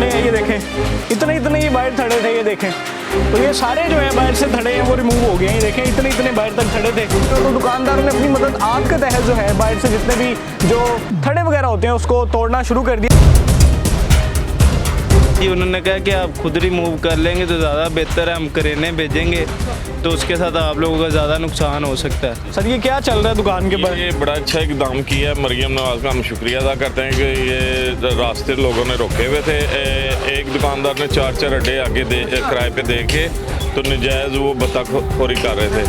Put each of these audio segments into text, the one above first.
दुकानें हैं, ये देखें इतने इतने ये बाहर खड़े थे, ये देखें। तो ये सारे जो है बाहर से खड़े हैं वो रिमूव हो गए हैं, ये देखें इतने इतने बाहर तक खड़े थे। तो दुकानदारों ने अपनी मदद आप के तहत जो है बाहर से जितने भी जो थड़े वगैरह होते हैं उसको तोड़ना शुरू कर दिया। जी उन्होंने कहा कि आप खुद रिमूव कर लेंगे तो ज़्यादा बेहतर है, हम करेने भेजेंगे तो उसके साथ आप लोगों का ज़्यादा नुकसान हो सकता है। सर ये क्या चल रहा है दुकान के बाहर? ये बड़ा अच्छा इकदाम किया है मरियम नवाज़ का, हम शुक्रिया अदा करते हैं कि ये रास्ते लोगों ने रोके हुए थे। एक दुकानदार ने 4 अड्डे आगे किराए पे दे के तो नजायज़ वो बत्तखोरी कर रहे थे।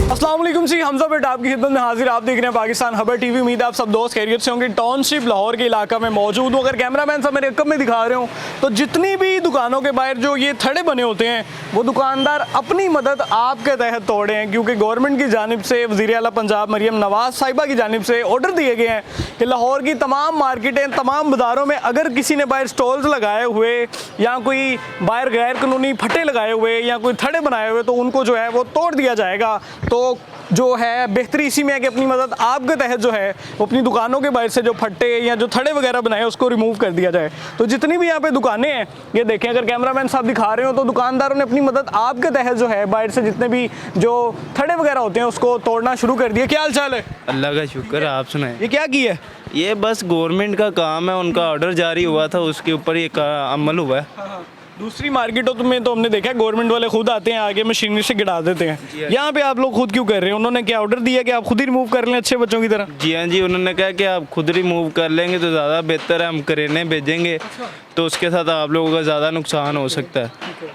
अस्सलाम वालेकुम जी, हमजा बेट आपकी खिदमत में हाजिर। आप देख रहे हैं पाकिस्तान खबर टीवी। उम्मीद है आप सब दोस्त खैरियत से होंगे। टाउनशिप लाहौर के इलाका में मौजूद हूँ। अगर कैमरामैन साहब मेरे अकब में दिखा रहे हो तो जितनी भी दुकानों के बाहर जो ये थड़े बने होते हैं वो दुकानदार अपनी मदद आपके तहत तोड़े हैं, क्योंकि गवर्नमेंट की जानिब से वज़ीर आला पंजाब मरियम नवाज़ साहिबा की जानिब से ऑर्डर दिए गए हैं कि लाहौर की तमाम मार्केटें, तमाम बाज़ारों में अगर किसी ने बाहर स्टॉल्स लगाए हुए या कोई बाहर गैर कानूनी फटे लगाए हुए या कोई थड़े बनाए हुए तो उनको जो है वो तोड़ दिया जाएगा। तो जो है बेहतरी इसी में है कि अपनी मदद आपके तहत जो है वो अपनी दुकानों के बाहर से जो फट्टे या जो थड़े वगैरह बनाए उसको रिमूव कर दिया जाए। तो जितनी भी यहाँ पे दुकानें हैं ये देखें, अगर कैमरामैन साहब दिखा रहे हो तो दुकानदारों ने अपनी मदद आपके तहत जो है बाहर से जितने भी जो थड़े वगैरह होते हैं उसको तोड़ना शुरू कर दिया। क्या हाल चाल है? अल्लाह का शुक्र है, आप सुनाएं। ये क्या किया है? ये बस गवर्नमेंट का काम है, उनका ऑर्डर जारी हुआ था उसके ऊपर ये अमल हुआ है। दूसरी मार्केटों में तो हमने देखा है गवर्नमेंट वाले खुद आते हैं आगे मशीनरी से गिरा देते हैं, यहाँ पे आप लोग खुद क्यों कर रहे हैं? उन्होंने क्या ऑर्डर दिया कि आप खुद ही रिमूव कर लें अच्छे बच्चों की तरह? जी हाँ जी, उन्होंने कहा कि आप खुद रिमूव कर लेंगे तो ज़्यादा बेहतर है, हम करेने भेजेंगे तो उसके साथ आप लोगों का ज़्यादा नुकसान हो सकता है।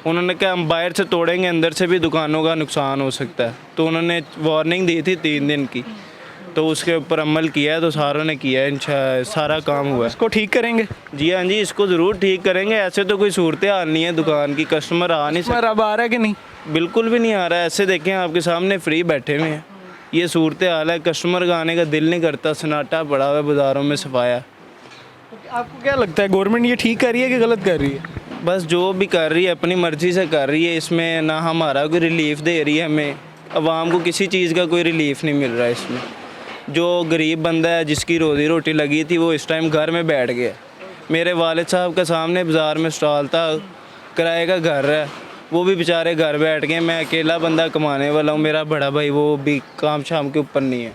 उन्होंने कहा हम बाहर से तोड़ेंगे, अंदर से भी दुकानों का नुकसान हो सकता है। तो उन्होंने वार्निंग दी थी 3 दिन की, तो उसके ऊपर अमल किया है, तो सारों ने किया है, सारा काम हुआ है। इसको ठीक करेंगे? जी हाँ जी, इसको ज़रूर ठीक करेंगे। ऐसे तो कोई सूरत हाल नहीं है दुकान की, कस्टमर आ नहीं सकता। अब आ रहा है कि नहीं? बिल्कुल भी नहीं आ रहा है। ऐसे देखें आपके सामने फ्री बैठे हुए हैं, ये सूरत हाल है। कस्टमर का आने का दिल नहीं करता, सन्नाटा पड़ा हुआ है बाज़ारों में, सफाया। आपको क्या लगता है गवर्नमेंट ये ठीक कर रही है कि गलत कर रही है? बस जो भी कर रही है अपनी मर्ज़ी से कर रही है, इसमें ना हमारा कोई रिलीफ दे रही है हमें, आवाम को किसी चीज़ का कोई रिलीफ नहीं मिल रहा है इसमें। जो गरीब बंदा है जिसकी रोज़ी रोटी लगी थी वो इस टाइम घर में बैठ गया। मेरे वालिद साहब का सामने बाज़ार में स्टॉल था, किराए का घर है, वो भी बेचारे घर बैठ गए। मैं अकेला बंदा कमाने वाला हूँ, मेरा बड़ा भाई वो भी काम शाम के ऊपर नहीं है,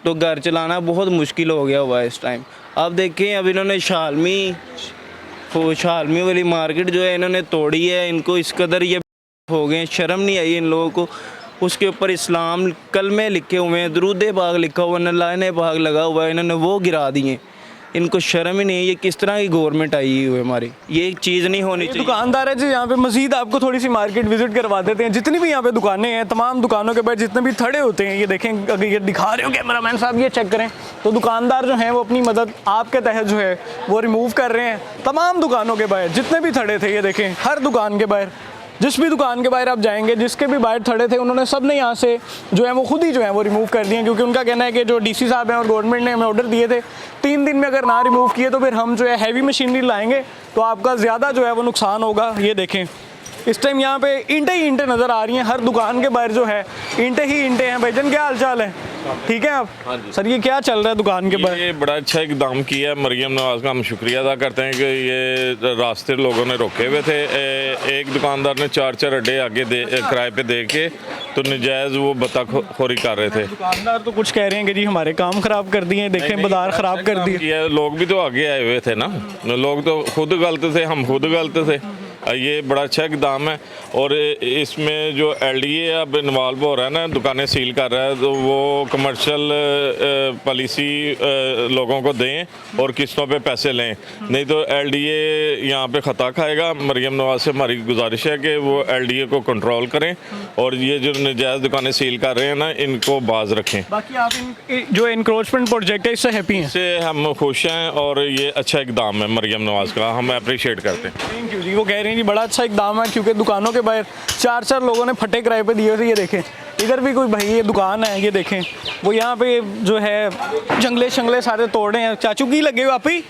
तो घर चलाना बहुत मुश्किल हो गया हुआ है इस टाइम। अब देखें, अब इन्होंने शालमी वाली मार्केट जो है इन्होंने तोड़ी है। इनको इस कदर ये हो गए, शर्म नहीं आई इन लोगों को। उसके ऊपर इस्लाम कलमे लिखे हुए हैं, दरूद पाक लिखा हुआ है, लाने पाक लगा हुआ है, इन्होंने वो गिरा दिए। इनको शर्म ही नहीं है। ये किस तरह की गवर्नमेंट आई हुई है हमारी? ये चीज़ नहीं होनी चाहिए। दुकानदार है जी यहाँ पे मजीद आपको थोड़ी सी मार्केट विजिट करवा देते हैं। जितनी भी यहाँ पे दुकानें हैं, तमाम दुकानों के बाद जितने भी थड़े होते हैं ये देखें, अगर ये दिखा रहे हो कैमरामैन साहब, ये चेक करें तो दुकानदार जो हैं वो अपनी मदद आपके तहत जो है वो रिमूव कर रहे हैं। तमाम दुकानों के बाहर जितने भी थड़े थे ये देखें, हर दुकान के बाहर, जिस भी दुकान के बाहर आप जाएंगे, जिसके भी बाहर थड़े थे उन्होंने सब ने यहाँ से जो है वो खुद ही जो है वो रिमूव कर दिए, क्योंकि उनका कहना है कि जो डीसी साहब हैं और गवर्नमेंट ने हमें ऑर्डर दिए थे 3 दिन में अगर ना रिमूव किए तो फिर हम जो है हैवी मशीनरी लाएंगे तो आपका ज़्यादा जो है वो नुकसान होगा। ये देखें इस टाइम यहाँ पे ईंटें ही ईंटें नज़र आ रही हैं, हर दुकान के बाहर जो है ईंटें ही ईंटें हैं। भाईजान क्या हाल चाल है? ठीक है आप? हाँ जी सर ये क्या चल रहा है दुकान के बाहर? ये बड़ा अच्छा इकदाम किया है मरियम नवाज़ का, हम शुक्रिया अदा करते हैं कि ये रास्ते लोगों ने रोके हुए थे। एक दुकानदार ने 4 अड्डे आगे किराए पे दे के तो नजायज़ वो बत्तखोरी कर रहे थे। दुकानदार तो कुछ कह रहे हैं कि जी हमारे काम ख़राब कर दिए, देखें बाजार ख़राब कर दिए। लोग भी तो आगे आए हुए थे ना, लोग तो खुद गलत थे, हम खुद गलत थे। ये बड़ा अच्छा इकदाम है। और इसमें जो LDA अब इन्वॉल्व हो रहा है ना, दुकानें सील कर रहा है, तो वो कमर्शियल पॉलिसी लोगों को दें और किस्तों पे पैसे लें, नहीं तो LDA यहाँ पे ख़ता खाएगा। मरियम नवाज़ से हमारी गुजारिश है कि वो LDA को कंट्रोल करें और ये जो नाजायज़ दुकानें सील कर रहे हैं ना इनको बाज रखें। बाकी आप जो इंक्रोचमेंट प्रोजेक्ट है इससे हैप्पी हैं? इससे हम खुश हैं और ये अच्छा इकदाम है मरियम नवाज़ का, हम अप्रिशिएट करते हैं। थैंक यू जी। वो कह रहे हैं जी बड़ा अच्छा इकदाम है, क्योंकि दुकानों के बाहर 4 लोगों ने फटे किराए पे दिए थे। ये देखें इधर भी कोई भाई ये दुकान है, ये देखें वो यहाँ पे जो है जंगले शंगले सारे तोड़े हैं। चाचू की लगे हो आप ही?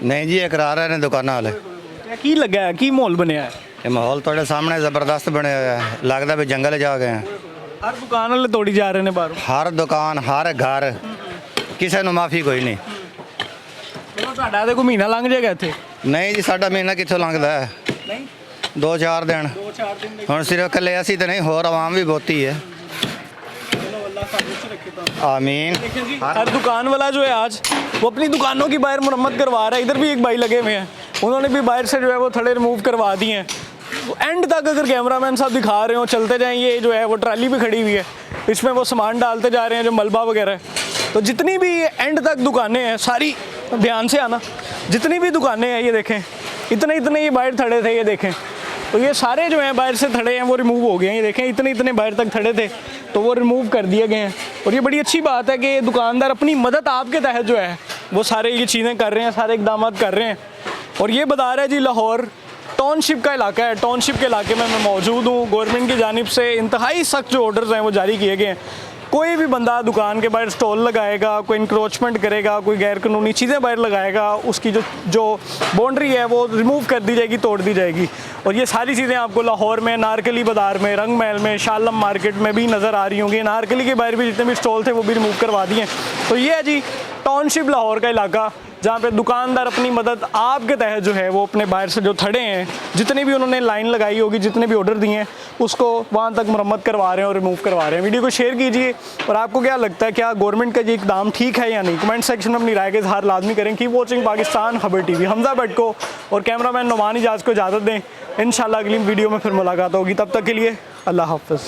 नहीं जी, करा रहे ने दुकान वाले। क्या की लगा है, की माहौल बनया है? ये माहौल थोड़े सामने ज़बरदस्त बने हुए है, लगता भी जंगल जा गए हैं। हर दुकान वाले तोड़ी जा रहे हैं बाहरों? हर दुकान, हर घर, किसी को माफ़ी कोई नहीं। ਤੁਹਾਡਾ ਤੇ ਕੋਈ ਮਹੀਨਾ ਲੰਘ ਜਾਏਗਾ ਇੱਥੇ ਨਹੀਂ ਜੀ ਸਾਡਾ ਮਹੀਨਾ ਕਿੱਥੋਂ ਲੰਘਦਾ ਹੈ ਨਹੀਂ 2-4 ਦਿਨ 2-4 दिन ਹੁਣ ਸਿਰਫ ਇਕੱਲੇ ਅਸੀਂ ਤੇ ਨਹੀਂ ਹੋਰ ਆਵਾਮ ਵੀ ਬਹੁਤੀ ਹੈ चलो अल्लाह साबित रखे तो आमीन देखें जी हर दुकान वाला जो है आज वो अपनी दुकानों की बाहर मरम्मत करवा रहा है। इधर भी एक भाई लगे हुए हैं, उन्होंने भी बाहर से जो है वो थड़े रिमूव करवा दिए हैं। एंड तक अगर कैमरामैन साहब दिखा रहे हो चलते जाएं, ये जो है वो ट्राली भी खड़ी हुई है, इसमें वो सामान डालते जा रहे हैं जो मलबा वगैरह है। तो जितनी भी एंड तक दुकानें हैं सारी, ध्यान से आना, जितनी भी दुकानें हैं ये देखें, इतने इतने ये बाहर थड़े थे, ये देखें तो ये सारे जो हैं बाहर से थड़े हैं वो रिमूव हो गए हैं। ये देखें इतने इतने बाहर तक थड़े थे तो वो रिमूव कर दिए गए हैं। और ये बड़ी अच्छी बात है कि दुकानदार अपनी मदद आपके तहत जो है वो सारे ये चीज़ें कर रहे हैं, सारे इकदाम कर रहे हैं। और ये बता रहा है जी लाहौर टाउनशिप का इलाका है, टाउनशिप के इलाके में मैं मौजूद हूँ। गवर्नमेंट की जानिब से इंतहाई सख्त जो ऑर्डर्स हैं वो जारी किए गए हैं। कोई भी बंदा दुकान के बाहर स्टॉल लगाएगा, कोई इंक्रोचमेंट करेगा, कोई गैर कानूनी चीज़ें बाहर लगाएगा, उसकी जो बाउंड्री है वो रिमूव कर दी जाएगी, तोड़ दी जाएगी। और ये सारी चीज़ें आपको लाहौर में, नारकली बाज़ार में, रंग महल में, शालम मार्केट में भी नज़र आ रही होंगी। नारकली के बाहर भी जितने भी स्टॉल थे वो भी रिमूव करवा दिए। तो ये है जी टाउनशिप लाहौर का इलाका, जहाँ पे दुकानदार अपनी मदद आपके तहत जो है वो अपने बाहर से जो थड़े हैं, जितनी भी उन्होंने लाइन लगाई होगी, जितने भी ऑर्डर दिए हैं, उसको वहाँ तक मरम्मत करवा रहे हैं और रिमूव करवा रहे हैं। वीडियो को शेयर कीजिए। और आपको क्या लगता है, क्या गवर्नमेंट का ये इकदाम ठीक है या नहीं? कमेंट सेक्शन में अपनी राय का इजहार लाजमी करें। कीप वॉचिंग पाकिस्तान खबर टीवी। हमजा भट्ट को और कैमरामैन नुमान इजाज़ को इजाज़त दें। इंशाल्लाह अगली वीडियो में फिर मुलाकात होगी, तब तक के लिए अल्लाह हाफ़िज़।